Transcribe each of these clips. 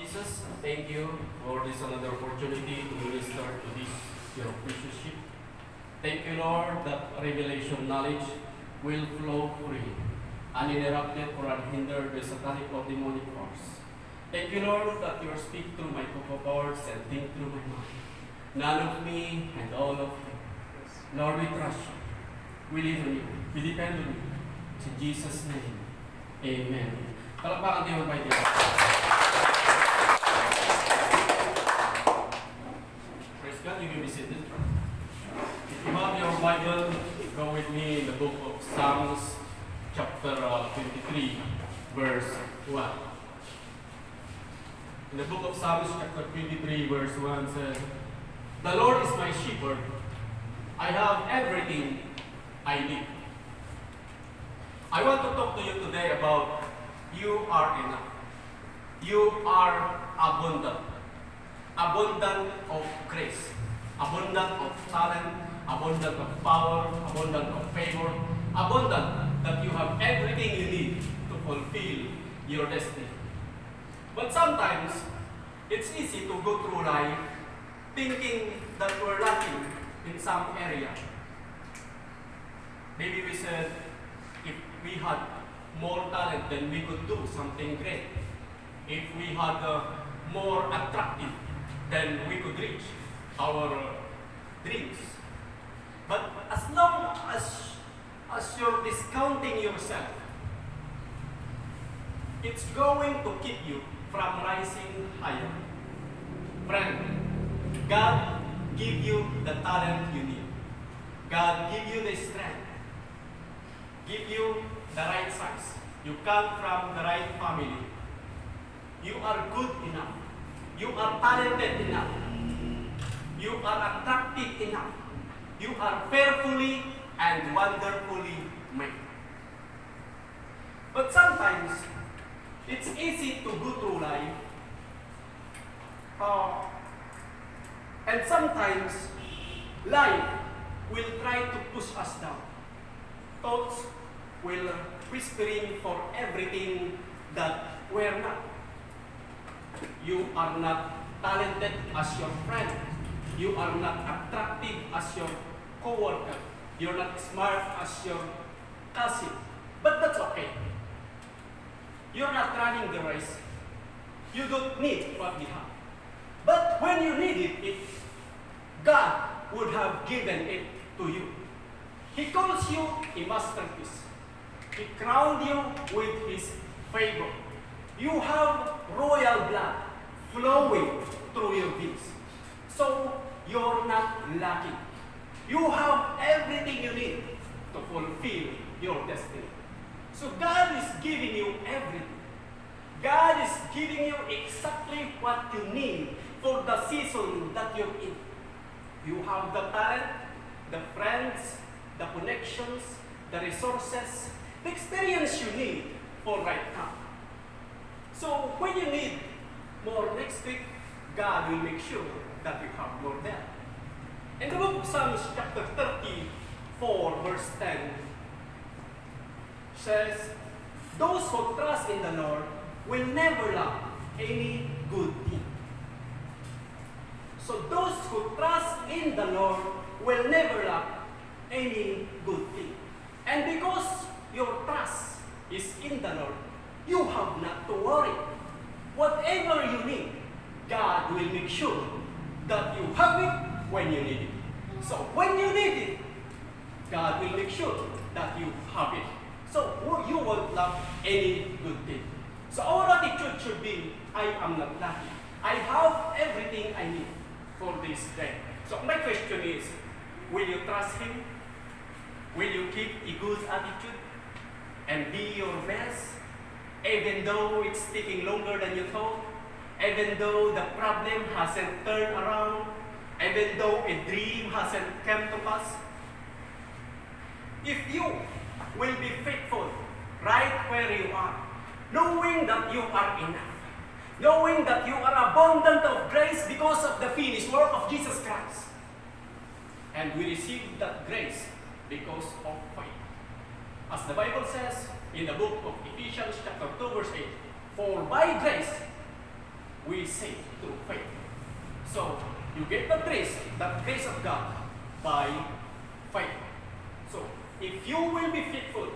Jesus, thank you for this another opportunity to minister to this your precious sheep. Thank you, Lord, that revelation knowledge will flow freely, uninterrupted or unhindered by satanic or demonic force. Thank you, Lord, that you speak through my vocal cords and think through my mind. None of me and all of you. Lord, we trust you. We live on you. We depend on you. In Jesus' name, amen. Palakpakan tayo ng Bible. Praise God, you may be seated. If you have your Bible, go with me in the book of Psalms, chapter 23, verse 1. In the book of Psalms, chapter 23, verse 1 says, "The Lord is my shepherd. I have everything I need." I want to talk to you today about you are enough. You are abundant. Abundant of grace. Abundant of talent. Abundant of power. Abundant of favor. Abundant that you have everything you need to fulfill your destiny. But sometimes, it's easy to go through life thinking that we're lacking in some area. Maybe we said, if we had more talent, then we could do something great. If we had more attractive, then we could reach our dreams. But as long as you're discounting yourself, it's going to keep you from rising higher. Friend, God give you the talent you need. God give you the strength. Give you the right size. You come from the right family. You are good enough. You are talented enough. You are attractive enough. You are fearfully and wonderfully made. But sometimes, it's easy to go through life. And sometimes, life will try to push us down. Thoughts will whispering for everything that we're not. You are not talented as your friend. You are not attractive as your co-worker. You're not smart as your cousin. But that's okay. You're not running the race. You don't need what you have. But when you needed it, God would have given it to you. He calls you a masterpiece. He crowned you with His favor. You have royal blood flowing through your veins. So, you're not lacking. You have everything you need to fulfill your destiny. So, God is giving you everything. God is giving you exactly what you need for the season that you're in. You have the talent, the friends, the connections, the resources, the experience you need for right now. So when you need more next week, God will make sure that you have more there. In the book of Psalms chapter 34 verse 10 says, "Those who trust in the Lord will never lack any good thing." So those who trust in the Lord will never lack any good thing. And because your trust is in the Lord, you have not to worry. Whatever you need, God will make sure that you have it when you need it. So when you need it, God will make sure that you have it. So you won't lack any good thing. So our attitude should be, I am not lacking. I have everything I need for this day. So my question is, will you trust Him? Will you keep a good attitude and be your best, even though it's taking longer than you thought, even though the problem hasn't turned around, even though a dream hasn't come to pass? If you will be faithful right where you are, knowing that you are enough, knowing that you are abundant of grace because of the finished work of Jesus Christ, and we receive that grace because of faith. As the Bible says in the book of Ephesians chapter 2 verse 8, "For by grace we saved through faith. So you get the grace of God by faith. So if you will be faithful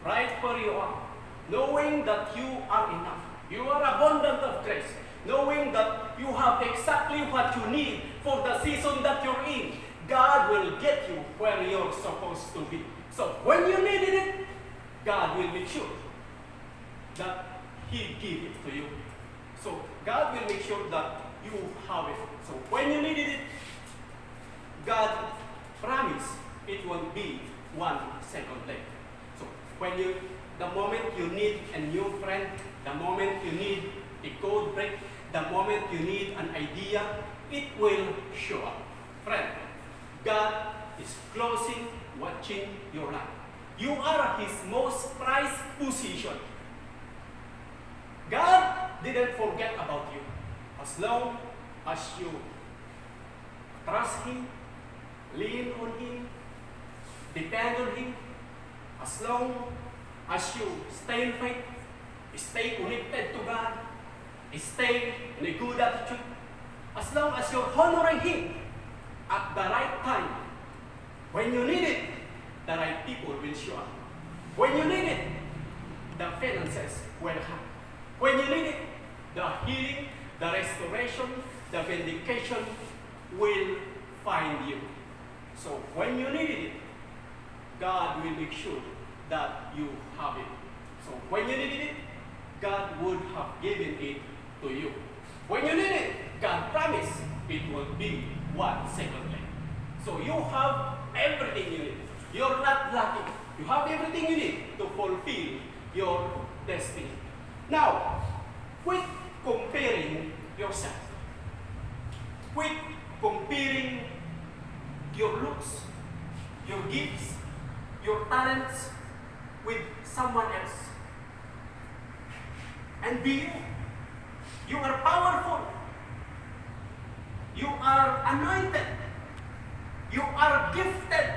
right where you are, knowing that you are enough, you are abundant of grace, knowing that you have exactly what you need for the season that you're in, God will get you where you're supposed to be. So when you needed it, God will make sure that He give it to you. So God will make sure that you have it. So when you needed it, God promise it won't be 1 second late. So when the moment you need a new friend, the moment you need a code break, the moment you need an idea, it will show up. Friend, God is closely watching your life. You are His most prized possession. God didn't forget about you. As long as you trust Him, lean on Him, depend on Him, as long as you stay in faith, stay connected to God, stay in a good attitude, as long as you're honoring Him at the right time, when you need it, the right people will show up. When you need it, the finances will come. When you need it, the healing, the restoration, the vindication will find you. So when you need it, God will make sure that you have it. So when you needed it, God would have given it to you. When you need it, God promised it will be 1 second late. So you have everything you need. You're not lacking. You have everything you need to fulfill your destiny. Now, quit comparing yourself. Quit comparing your looks, your gifts, your talents with someone else. And be you. You are powerful. You are anointed. You are gifted.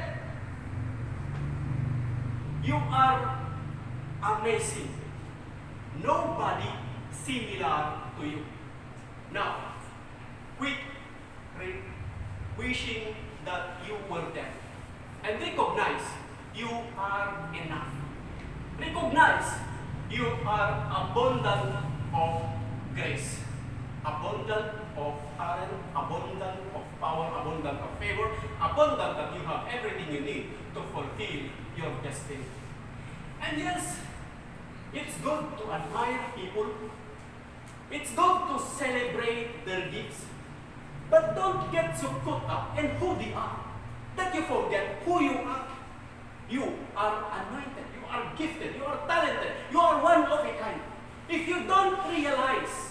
You are amazing. Nobody similar to you. Now, quit wishing that you were them. And recognize you are enough. Recognize you are abundant of grace, abundant of talent, abundant of power, abundant of favor, abundant that you have everything you need to fulfill your destiny. And yes, it's good to admire people. It's good to celebrate their gifts. But don't get so caught up in who they are that you forget who you are. You are anointed. You are gifted. You are talented. You are one of a kind. If you don't realize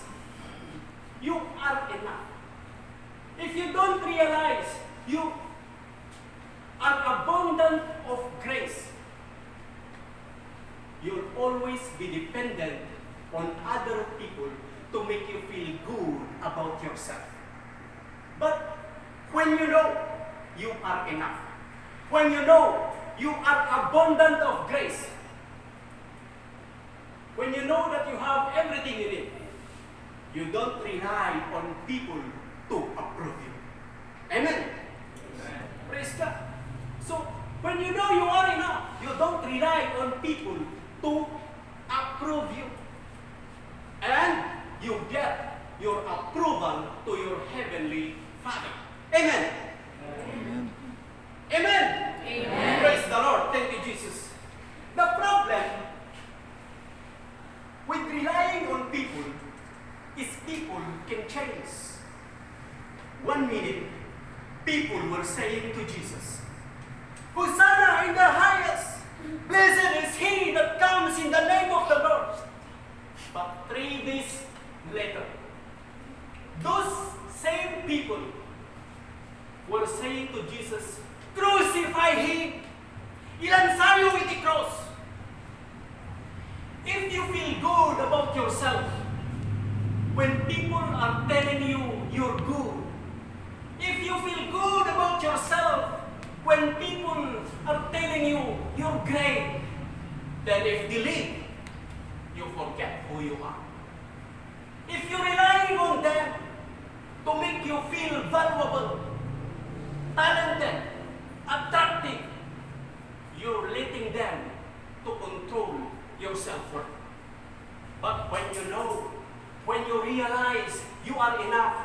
you are enough, if you don't realize you are abundant of grace, you'll always be dependent on other people to make you feel good about yourself. But when you know you are enough, when you know you are abundant of grace, when you know that you have everything you need, you don't rely on people to approve you. Amen? Amen. Praise God. So, when you know you are enough, you don't rely on people to approve you. And you get your approval to your heavenly Father. Amen. Amen. Amen. Amen. Praise the Lord. Thank you, Jesus. The problem with relying on people is people can change. 1 minute, people were saying to Jesus, Hosanna in the highest. Blessed is he that comes in the name of the Lord. But 3 days later, those same people were saying to Jesus, crucify him. Ilansayo with the cross. If you feel good about yourself, when people are telling you you're good, if you feel good about yourself, when people are telling you you're great, then if they leave, you forget who you are. If you're relying on them, realize you are enough,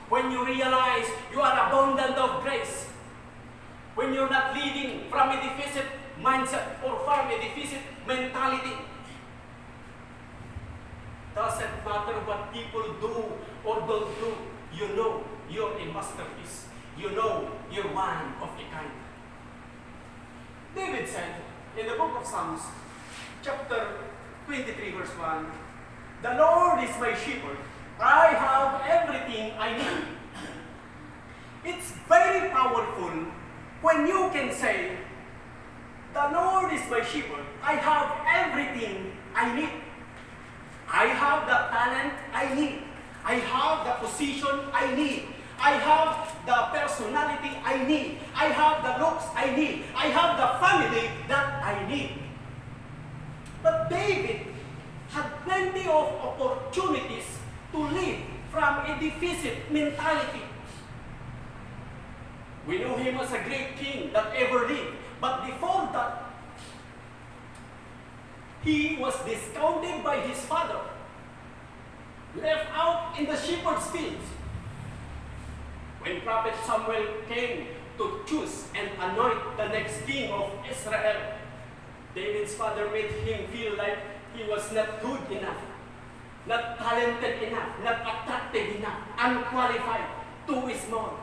when you realize you are abundant of grace, when you're not living from a deficit mindset or from a deficit mentality, doesn't matter what people do or don't do, you know you're a masterpiece. You know you're one of a kind. David said in the book of Psalms, chapter 23, verse 1, "The Lord is my shepherd. I have everything I need." It's very powerful when you can say, "The Lord is my shepherd. I have everything I need. I have the talent I need. I have the position I need. I have the personality I need. I have the looks I need. I have the family that I need." But David had plenty of opportunities to live from a deficit mentality. We know him as a great king that ever lived. But before that, he was discounted by his father, left out in the shepherd's fields. When Prophet Samuel came to choose and anoint the next king of Israel, David's father made him feel like he was not good enough, not talented enough, not attractive enough, unqualified, too small.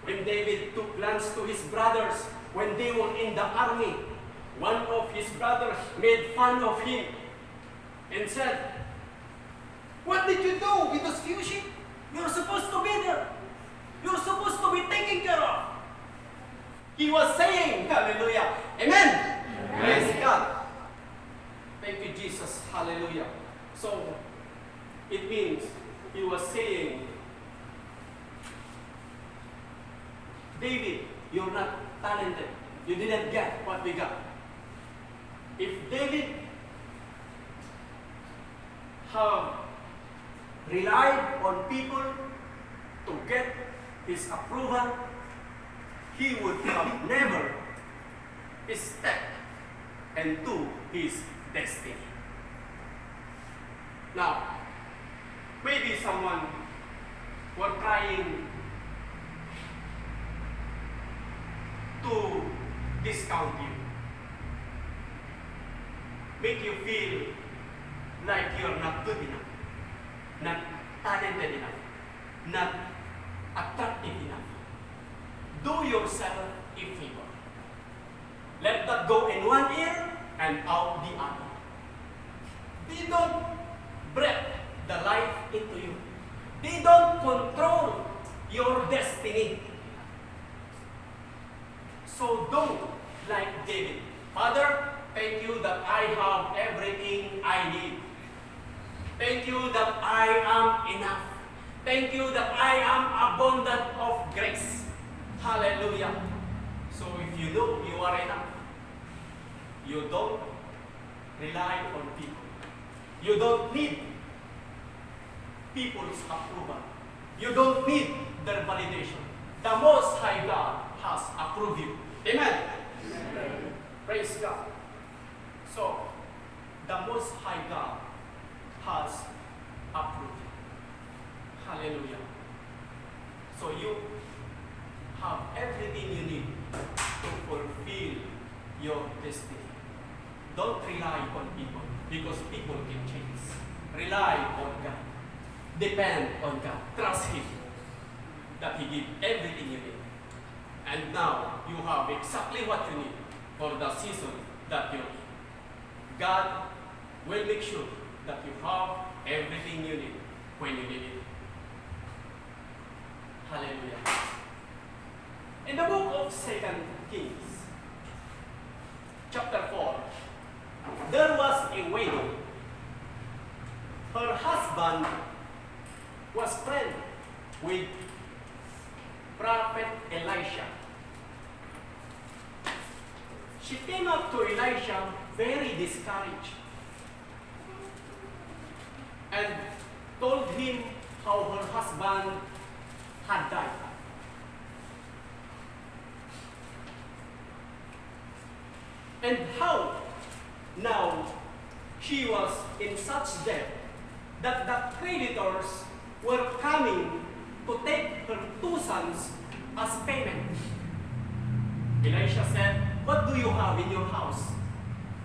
When David took lands to his brothers when they were in the army, one of his brothers made fun of him and said, "What did you do with those few sheep? You're supposed to be there. You're supposed to be taken care of." He was saying, hallelujah, amen. Praise God. Thank you, Jesus, hallelujah. So, it means he was saying, "David, you're not talented. You didn't get what we got." If David had relied on people to get his approval, he would have never stepped into his destiny. Now, maybe someone were trying to discount you, make you feel like you're not good enough, not talented enough, not attractive enough. Do yourself a favor. Let that go in one ear and out the other. They don't breathe the life into you. They don't control your destiny. So don't like David. "Father, thank you that I have everything I need. Thank you that I am enough. Thank you that I am abundant of grace." Hallelujah. So if you know you are enough, you don't rely on people. You don't need people's approval. You don't need their validation. The Most High God has approved you. Amen. Amen. Praise God. So, the Most High God has approved you. Hallelujah. So you have everything you need to fulfill your destiny. Don't rely on people because people can change. Rely on God. Depend on God. Trust Him that He gives everything you need. And now you have exactly what you need for the season that you're in. God will make sure that you have everything you need when you need it. Hallelujah. In the book of 2 Kings, chapter 4, there was a widow. Her husband was friend with Prophet Elisha. She came up to Elisha very discouraged and told him how her husband had died. And how now she was in such debt that the creditors were coming to take her 2 sons as payment. Elisha said, "What do you have in your house?"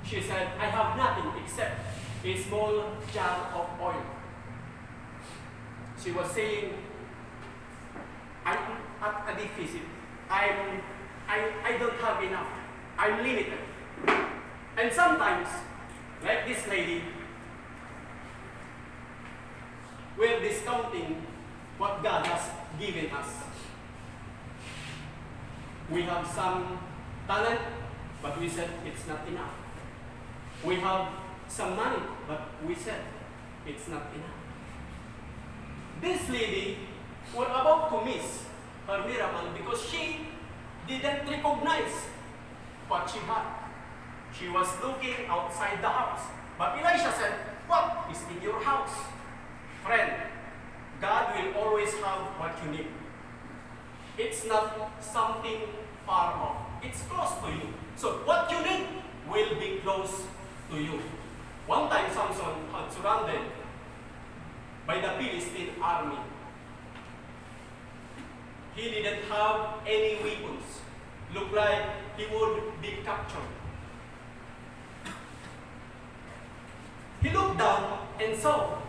She said, "I have nothing except a small jar of oil." She was saying, "I'm at a deficit. I don't have enough. I'm limited." And sometimes, like this lady, we're discounting what God has given us. We have some talent, but we said it's not enough. We have some money, but we said it's not enough. This lady was about to miss her miracle because she didn't recognize what she had. She was looking outside the house. But Elisha said, "What is in your house?" Friend, God will always have what you need. It's not something far off. It's close to you. So what you need will be close to you. One time Samson had surrounded by the Philistine army. He didn't have any weapons. Looked like he would be captured. He looked down and saw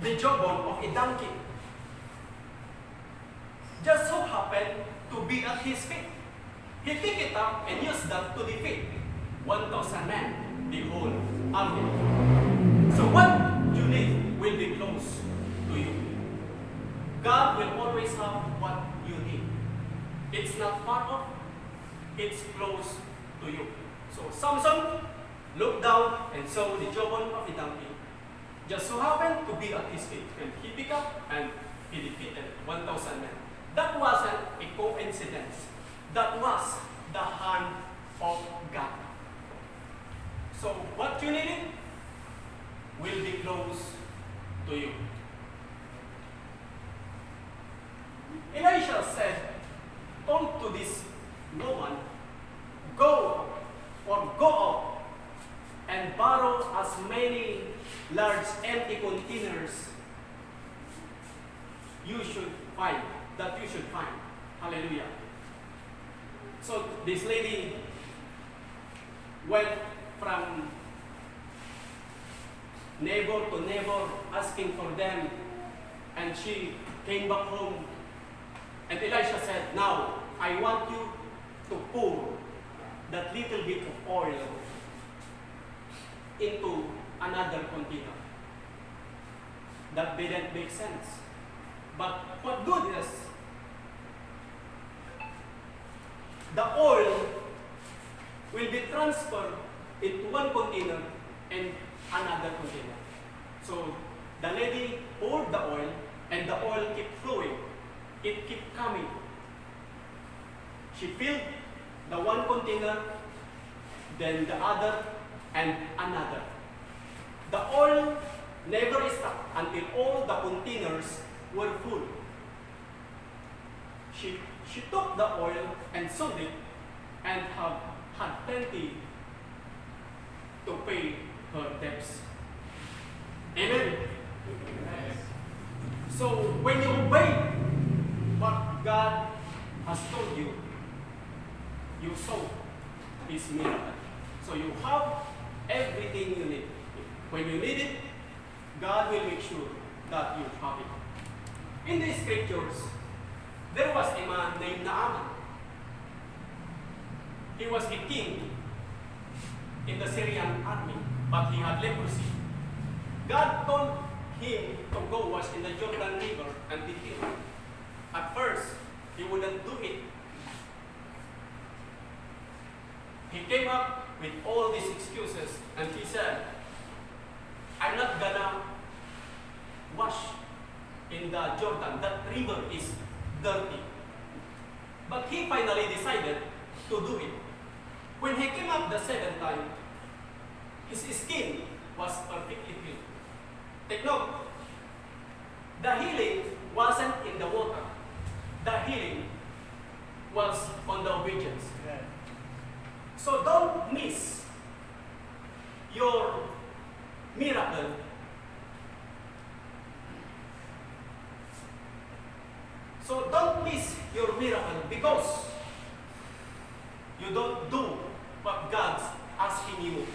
the jawbone of a donkey. Just so happened to be at his feet. He picked it up and used that to defeat 1,000 men, the whole army. So what you need will be close to you. God will always have what you need. It's not far off, it's close to you. So Samson looked down and saw the jawbone of a donkey. Just so happened to be at his feet. And he picked up and he defeated 1,000 men. That wasn't a coincidence. That was the hand of God. So what you needed will be close to you. Elisha said, told to this woman, go out and borrow as many large empty containers you should find. Hallelujah. So this lady went from neighbor to neighbor asking for them, and she came back home. And Elisha said, now I want you to pour that little bit of oil into another container. That didn't make sense. But what goodness, the oil will be transferred into one container and another container. So the lady poured the oil and the oil kept flowing. It kept coming. She filled the one container, then the other, and another. The oil never stopped until all the containers were full. She took the oil and sold it and had plenty to pay her debts. Amen? Yes. So when you obey what God has told you, you saw His miracle. So you have everything you need. When you need it, God will make sure that you have it. In the scriptures, there was a man named Naaman. He was a king in the Syrian army, but he had leprosy. God told him to go wash in the Jordan River and be healed. At first, he wouldn't do it. He came up with all these excuses and he said, I'm not gonna wash in the Jordan. That river is dirty. But he finally decided to do it. When he came up the second time, his skin was perfectly healed. Take note, the healing wasn't in the water. The healing was on the obedience. Yeah. So don't miss your miracle So don't miss your miracle because you don't do what God's asking you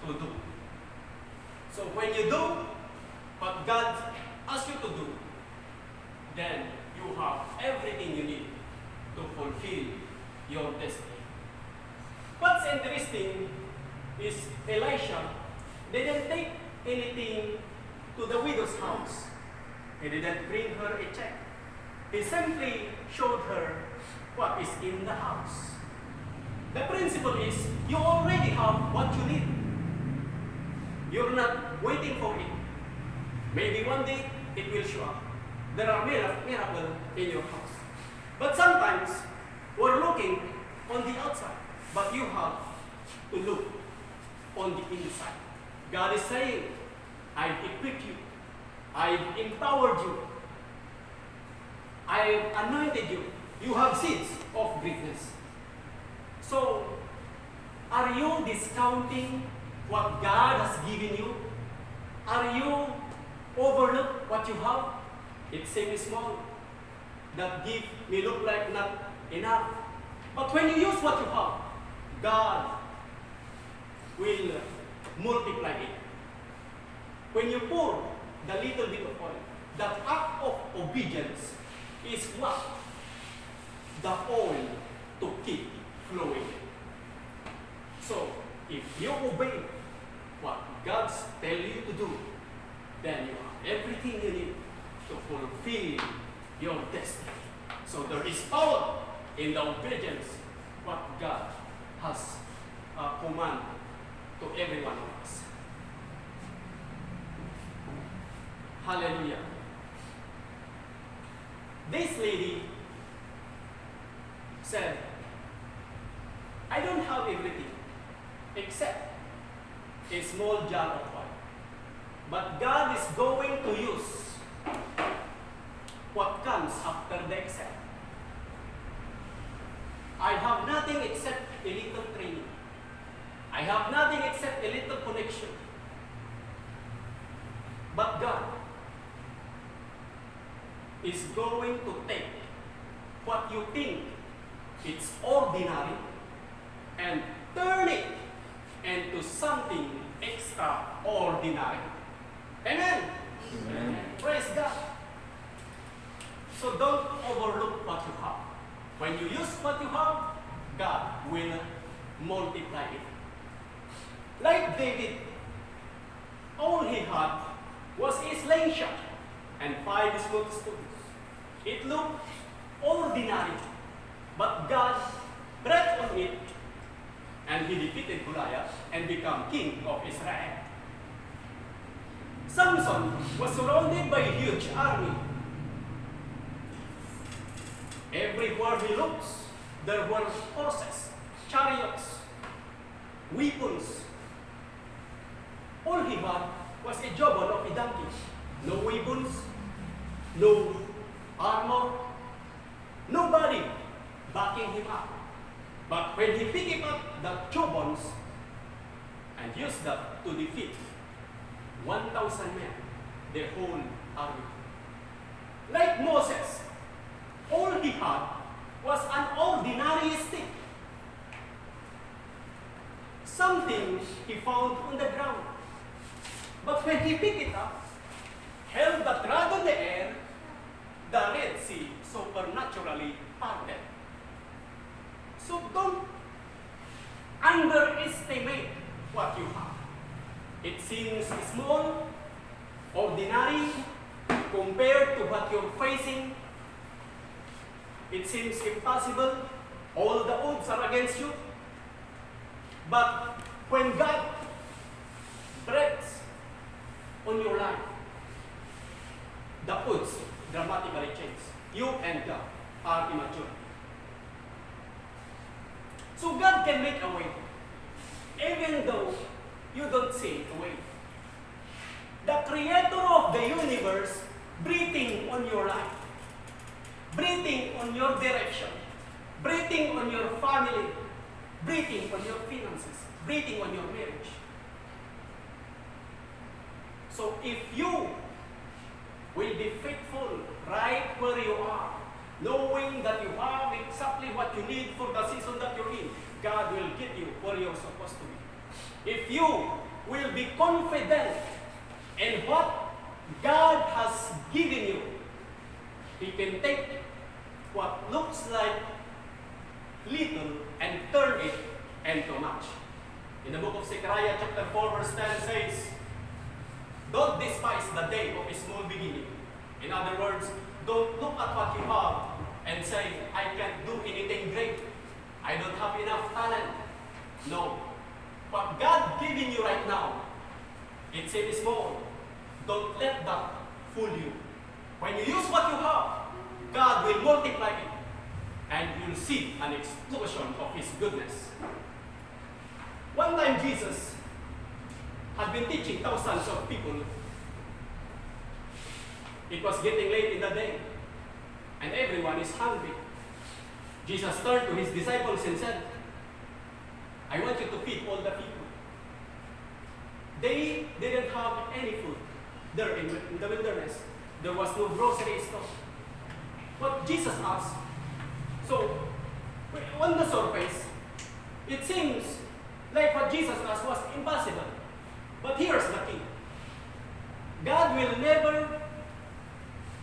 to do. So when you do what God asks you to do, then you have everything you need to fulfill your destiny. What's interesting is Elisha didn't take anything to the widow's house. He didn't bring her a check. He simply showed her what is in the house. The principle is you already have what you need. You're not waiting for it. Maybe one day it will show up. There are miracles in your house. But sometimes we're looking on the outside, but you have to look on the inside. God is saying, I've equipped you. I've empowered you. I've anointed you. You have seeds of greatness. So, are you discounting what God has given you? Are you overlook what you have? It seems small. That gift may look like not enough. But when you use what you have, God will multiply it. When you pour the little bit of oil, that act of obedience is what the oil to keep flowing. So, if you obey what God's telling you to do, then you have everything you need to fulfill your destiny. So there is power in the obedience what God has commanded to every one of us. Hallelujah. This lady said, I don't have everything except a small jar of oil. But God is going to use what comes after the except. I have nothing except a little training. I have nothing except a little connection. But God is going to take what you think it's ordinary and turn it into something extraordinary. Amen? Amen. Praise God. So don't overlook what you have. When you use what you have, God will multiply it. Like David, all he had was a slingshot and 5 smooth stones. It looked ordinary, but God breathed on it, and he defeated Goliath and became king of Israel. Samson was surrounded by a huge army. Everywhere he looks, there were horses, chariots, weapons. All he had was a jawbone of a donkey. No weapons, no armor, nobody backing him up. But when he picked up the jawbones and used that to defeat 1,000 men, the whole army. Like Moses, all he had was an ordinary stick. Something he found on the ground. But when he picked it up, held the rod on the air, the Red Sea supernaturally parted. So don't underestimate what you have. It seems small, ordinary, compared to what you're facing. It seems impossible. All the odds are against you. But when God breathes on your life, the odds dramatically change. You and God are immature. So God can make a way, even though you don't see a way. The creator of the universe breathing on your life, breathing on your direction, breathing on your family, breathing on your finances, breathing on your marriage. So if you will be faithful right where you are, no you're supposed to be. If you will be confident in what God has given you, He can take what looks like little and turn it into much. In the book of Zechariah chapter 4 verse 10 says, don't despise the day of a small beginning. In other words, don't look at what you have and say, I can't do anything great. I don't have enough talent. No. What God giving you right now, it seems small. Don't let that fool you. When you use what you have, God will multiply it. And you'll see an explosion of His goodness. One time Jesus had been teaching thousands of people. It was getting late in the day, and everyone is hungry. Jesus turned to His disciples and said, I want you to feed all the people. They didn't have any food there in the wilderness. There was no grocery store. But Jesus asked, so on the surface, it seems like what Jesus asked was impossible. But here's the key. God will never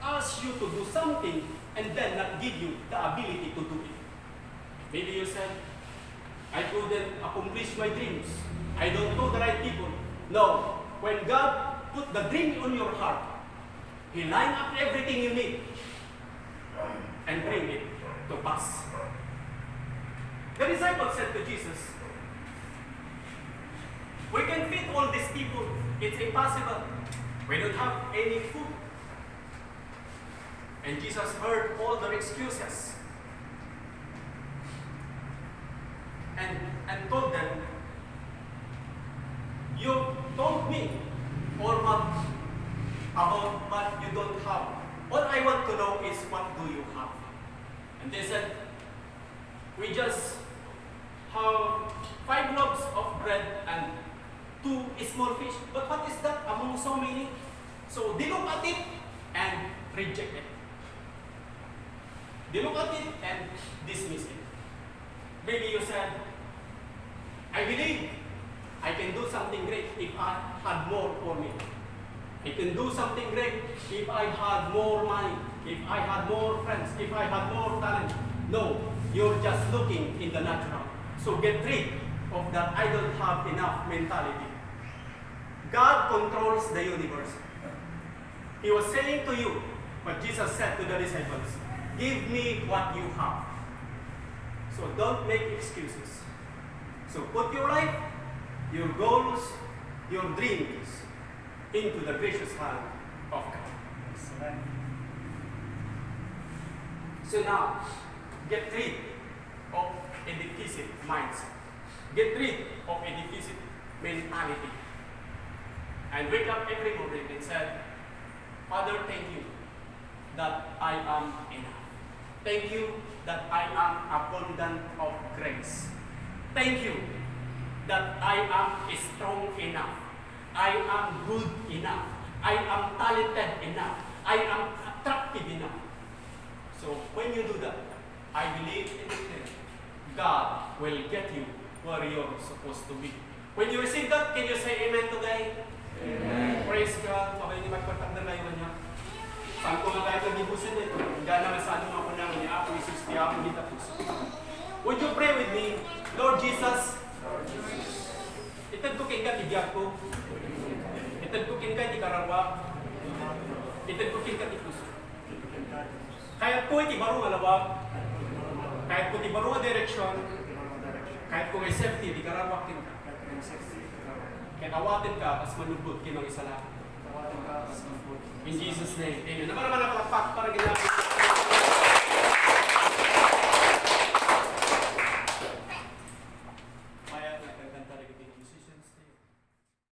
ask you to do something and then not give you the ability to do it. Maybe you said, I couldn't accomplish my dreams. I don't know the right people. No. When God put the dream on your heart, He line up everything you need and bring it to pass. The disciples said to Jesus, we can feed all these people. It's impossible. We don't have any food. And Jesus heard all their excuses and told them, you told me all about what you don't have. All I want to know is what do you have? And they said, we just have 5 loaves of bread and 2 small fish. But what is that among so many? So they look at it and reject it. They look at it and dismiss it. Maybe you said, I believe I can do something great if I had more for me. I can do something great if I had more money, if I had more friends, if I had more talent. No, you're just looking in the natural. So get rid of that I don't have enough mentality. God controls the universe. He was saying to you what Jesus said to the disciples, give me what you have. So don't make excuses. So put your life, your goals, your dreams into the gracious hand of God. So now, get rid of a deficit mindset. Get rid of a deficit mentality. And wake up every morning and say, Father, thank you that I am enough. Thank you that I am abundant of grace. Thank you that I am strong enough. I am good enough. I am talented enough. I am attractive enough. So when you do that, I believe in it. God will get you where you're supposed to be. When you receive that, can you say amen today? Amen. Praise God. Mabay ni magpatagdan na yun niya. Saan ko nga tayo nagibusin ito? Hanggang naman sa anong ako nang ni Apo Isus, ni Apo Ditapus. Would you pray with me? Lord Jesus, itad ko king ka tibiyag ko. Itad ko king ka tikararwa. Itad ko king ka tipuso. Kahit ko iti baro nga lawag. Kahit ko iti baro nga direksyon. Kahit ko may safety, tikararwa king ka. Kaya awatin ka, as manubod kinang isa lang. In Jesus' name, amen. Naman naman ang palakpak para ginagawa.